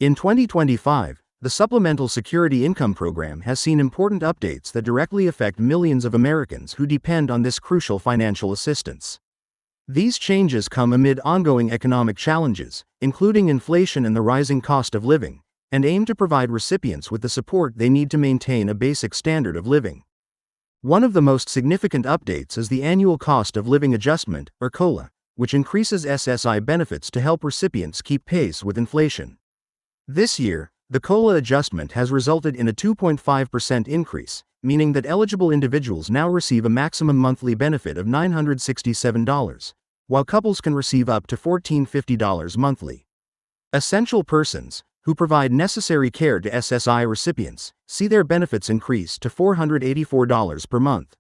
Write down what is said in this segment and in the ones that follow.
In 2025, the Supplemental Security Income program has seen important updates that directly affect millions of Americans who depend on this crucial financial assistance. These changes come amid ongoing economic challenges, including inflation and the rising cost of living, and aim to provide recipients with the support they need to maintain a basic standard of living. One of the most significant updates is the Annual Cost of Living Adjustment, or COLA, which increases SSI benefits to help recipients keep pace with inflation. This year, the COLA adjustment has resulted in a 2.5% increase, meaning that eligible individuals now receive a maximum monthly benefit of $967, while couples can receive up to $1,450 monthly. Essential persons, who provide necessary care to SSI recipients, see their benefits increase to $484 per month.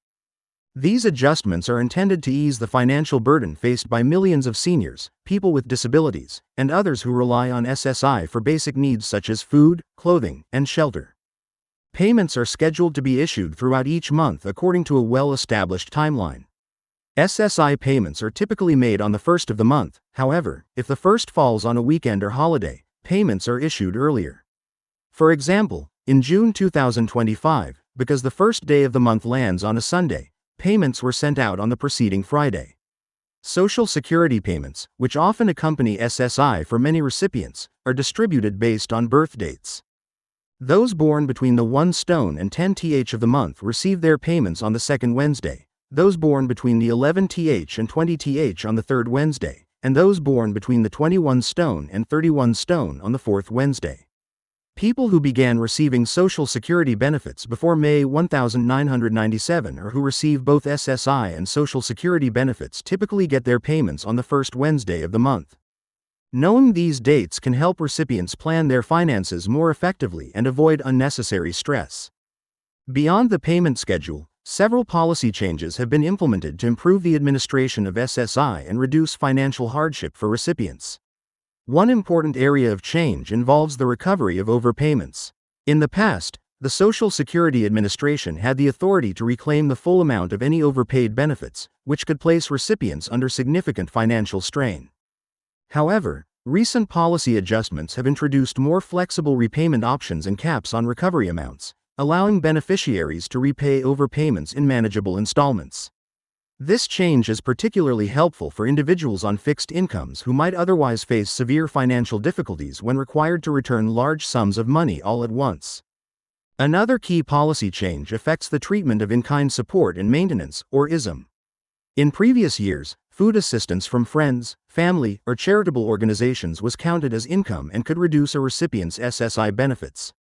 These adjustments are intended to ease the financial burden faced by millions of seniors, people with disabilities, and others who rely on SSI for basic needs such as food, clothing, and shelter. Payments are scheduled to be issued throughout each month according to a well-established timeline. SSI payments are typically made on the first of the month. However, if the first falls on a weekend or holiday, payments are issued earlier. For example, in June 2025, because the first day of the month lands on a Sunday, payments were sent out on the preceding Friday. Social Security payments, which often accompany SSI for many recipients, are distributed based on birth dates. Those born between the 1 and 10th of the month receive their payments on the second Wednesday, those born between the 11th and 20th on the third Wednesday, and those born between the 21 and 31 on the fourth Wednesday. People who began receiving Social Security benefits before May 1997 or who receive both SSI and Social Security benefits typically get their payments on the first Wednesday of the month. Knowing these dates can help recipients plan their finances more effectively and avoid unnecessary stress. Beyond the payment schedule, several policy changes have been implemented to improve the administration of SSI and reduce financial hardship for recipients. One important area of change involves the recovery of overpayments. In the past, the Social Security Administration had the authority to reclaim the full amount of any overpaid benefits, which could place recipients under significant financial strain. However, recent policy adjustments have introduced more flexible repayment options and caps on recovery amounts, allowing beneficiaries to repay overpayments in manageable installments. This change is particularly helpful for individuals on fixed incomes who might otherwise face severe financial difficulties when required to return large sums of money all at once. Another key policy change affects the treatment of in-kind support and maintenance, or ISM. In previous years, food assistance from friends, family, or charitable organizations was counted as income and could reduce a recipient's SSI benefits.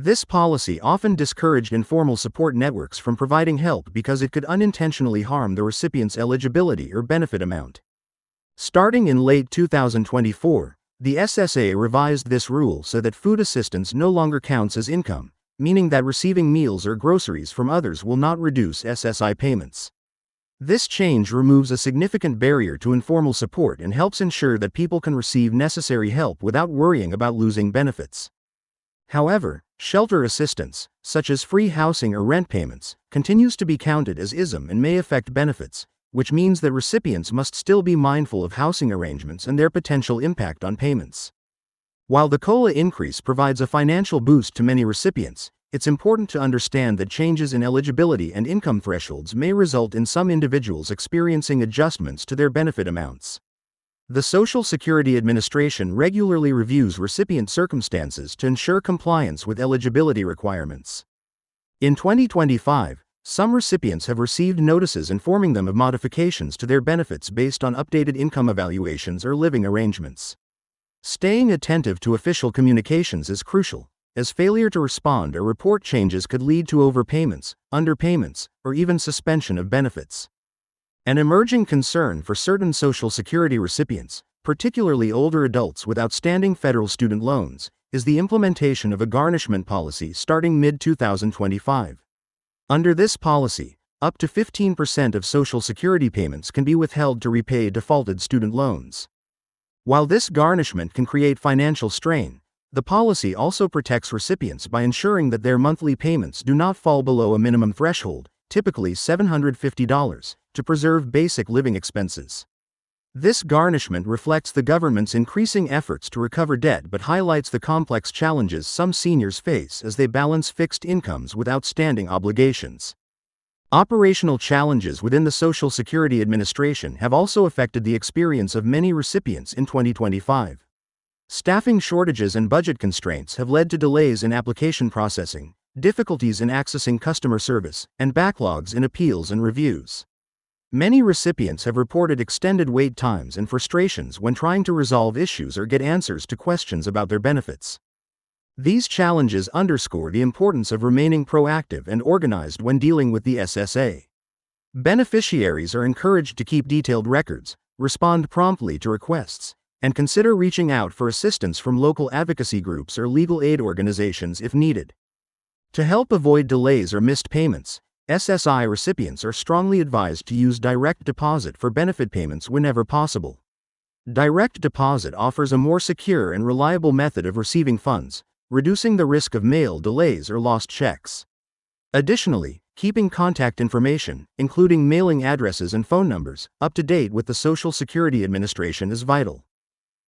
This policy often discouraged informal support networks from providing help because it could unintentionally harm the recipient's eligibility or benefit amount. Starting in late 2024, the SSA revised this rule so that food assistance no longer counts as income, meaning that receiving meals or groceries from others will not reduce SSI payments. This change removes a significant barrier to informal support and helps ensure that people can receive necessary help without worrying about losing benefits. However, shelter assistance, such as free housing or rent payments, continues to be counted as ISM and may affect benefits, which means that recipients must still be mindful of housing arrangements and their potential impact on payments. While the COLA increase provides a financial boost to many recipients, it's important to understand that changes in eligibility and income thresholds may result in some individuals experiencing adjustments to their benefit amounts. The Social Security Administration regularly reviews recipient circumstances to ensure compliance with eligibility requirements. In 2025, some recipients have received notices informing them of modifications to their benefits based on updated income evaluations or living arrangements. Staying attentive to official communications is crucial, as failure to respond or report changes could lead to overpayments, underpayments, or even suspension of benefits. An emerging concern for certain Social Security recipients, particularly older adults with outstanding federal student loans, is the implementation of a garnishment policy starting mid-2025. Under this policy, up to 15% of Social Security payments can be withheld to repay defaulted student loans. While this garnishment can create financial strain, the policy also protects recipients by ensuring that their monthly payments do not fall below a minimum threshold, typically $750, to preserve basic living expenses. This garnishment reflects the government's increasing efforts to recover debt but highlights the complex challenges some seniors face as they balance fixed incomes with outstanding obligations. Operational challenges within the Social Security Administration have also affected the experience of many recipients in 2025. Staffing shortages and budget constraints have led to delays in application processing, difficulties in accessing customer service, and backlogs in appeals and reviews. Many recipients have reported extended wait times and frustrations when trying to resolve issues or get answers to questions about their benefits. These challenges underscore the importance of remaining proactive and organized when dealing with the SSA. Beneficiaries are encouraged to keep detailed records, respond promptly to requests, and consider reaching out for assistance from local advocacy groups or legal aid organizations if needed. To help avoid delays or missed payments, SSI recipients are strongly advised to use direct deposit for benefit payments whenever possible. Direct deposit offers a more secure and reliable method of receiving funds, reducing the risk of mail delays or lost checks. Additionally, keeping contact information, including mailing addresses and phone numbers, up to date with the Social Security Administration is vital.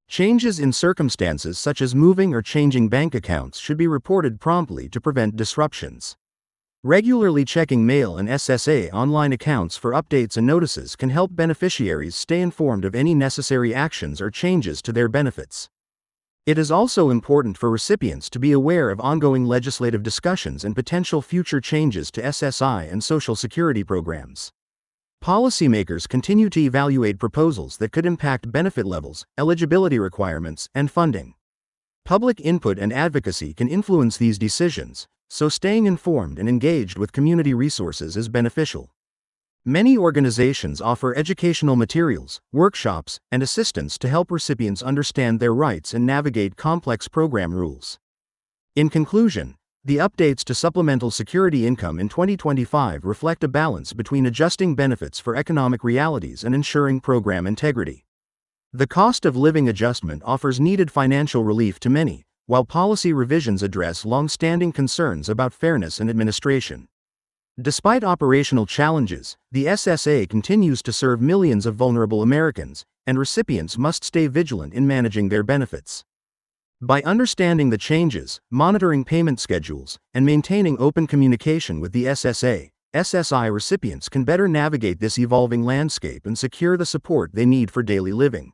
Changes in circumstances such as moving or changing bank accounts should be reported promptly to prevent disruptions. Regularly checking mail and SSA online accounts for updates and notices can help beneficiaries stay informed of any necessary actions or changes to their benefits. It is also important for recipients to be aware of ongoing legislative discussions and potential future changes to SSI and Social Security programs. Policymakers continue to evaluate proposals that could impact benefit levels, eligibility requirements, and funding. Public input and advocacy can influence these decisions, so staying informed and engaged with community resources is beneficial. Many organizations offer educational materials, workshops, and assistance to help recipients understand their rights and navigate complex program rules. In conclusion, the updates to Supplemental Security Income in 2025 reflect a balance between adjusting benefits for economic realities and ensuring program integrity. The cost of living adjustment offers needed financial relief to many, while policy revisions address long-standing concerns about fairness and administration. Despite operational challenges, the SSA continues to serve millions of vulnerable Americans, and recipients must stay vigilant in managing their benefits. By understanding the changes, monitoring payment schedules, and maintaining open communication with the SSA, SSI recipients can better navigate this evolving landscape and secure the support they need for daily living.